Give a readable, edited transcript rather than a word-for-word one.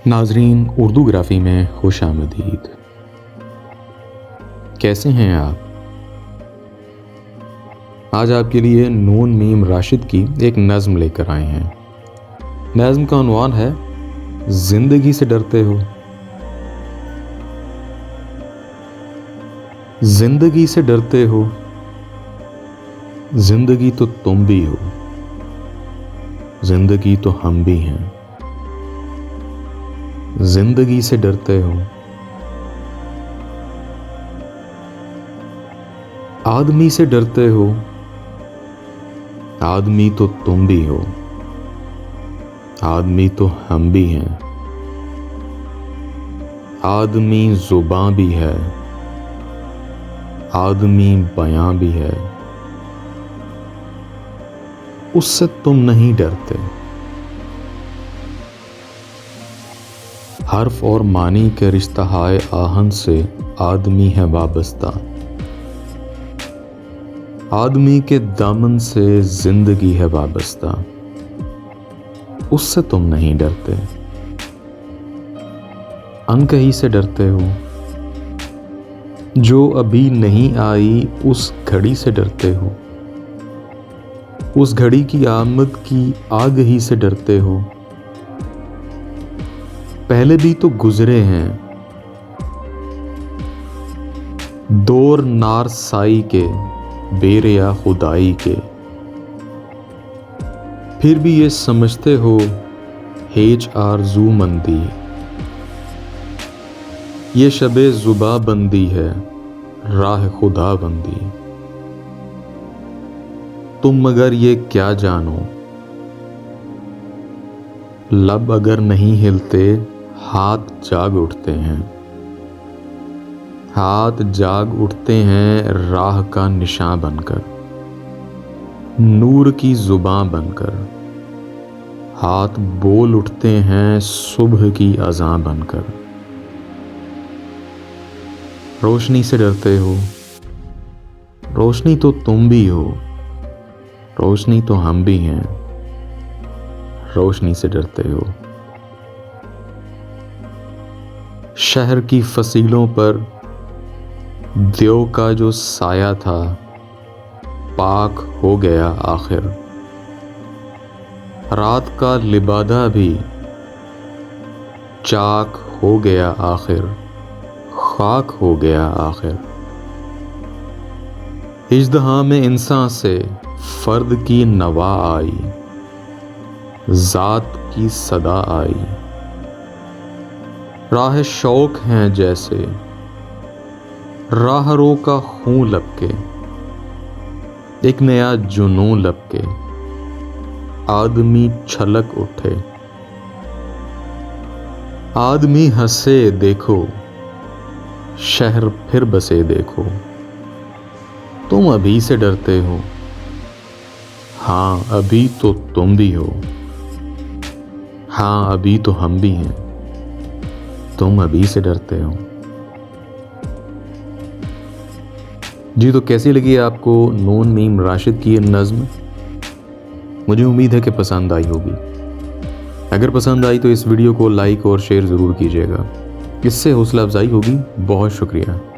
ناظرین، اردو گرافی میں خوش آمدید۔ کیسے ہیں آپ؟ آج آپ کے لیے نون میم راشد کی ایک نظم لے کر آئے ہیں۔ نظم کا عنوان ہے زندگی سے ڈرتے ہو۔ زندگی سے ڈرتے ہو، زندگی تو تم بھی ہو، زندگی تو ہم بھی ہیں۔ زندگی سے ڈرتے ہو، آدمی سے ڈرتے ہو، آدمی تو تم بھی ہو، آدمی تو ہم بھی ہیں۔ آدمی زباں بھی ہے، آدمی بیاں بھی ہے، اس سے تم نہیں ڈرتے۔ حرف اور معنی کے رشتہ ہائے آہن سے آدمی ہے وابستہ، آدمی کے دامن سے زندگی ہے وابستہ، اس سے تم نہیں ڈرتے۔ انکہی سے ڈرتے ہو، جو ابھی نہیں آئی اس گھڑی سے ڈرتے ہو، اس گھڑی کی آمد کی آگہی سے ڈرتے ہو۔ پہلے بھی تو گزرے ہیں دور نار سائی کے، بیر یا خدائی کے، پھر بھی یہ سمجھتے ہو ہیچ آرزو مندی، یہ شب زباں بندی ہے، راہ خدا بندی۔ تم مگر یہ کیا جانو، لب اگر نہیں ہلتے ہاتھ جاگ اٹھتے ہیں، ہاتھ جاگ اٹھتے ہیں راہ کا نشاں بن کر، نور کی زباں بن کر، ہاتھ بول اٹھتے ہیں صبح کی اذاں بن کر۔ روشنی سے ڈرتے ہو، روشنی تو تم بھی ہو، روشنی تو ہم بھی ہیں۔ روشنی سے ڈرتے ہو، شہر کی فصیلوں پر دیو کا جو سایہ تھا پاک ہو گیا آخر، رات کا لبادہ بھی چاک ہو گیا آخر، خاک ہو گیا آخر۔ اژدہا میں انسان سے فرد کی نوا آئی، ذات کی صدا آئی۔ راہ شوق ہیں جیسے راہ رو کا خون لپکے، ایک نیا جنون لپکے، آدمی چھلک اٹھے۔ آدمی ہنسے دیکھو، شہر پھر بسے دیکھو۔ تم ابھی سے ڈرتے ہو، ہاں ابھی تو تم بھی ہو، ہاں ابھی تو ہم بھی ہیں۔ تم ابھی سے ڈرتے ہو۔ جی تو کیسی لگی آپ کو نون میم راشد کی یہ نظم؟ مجھے امید ہے کہ پسند آئی ہوگی۔ اگر پسند آئی تو اس ویڈیو کو لائک اور شیئر ضرور کیجیے گا، اس سے حوصلہ افزائی ہوگی۔ بہت شکریہ۔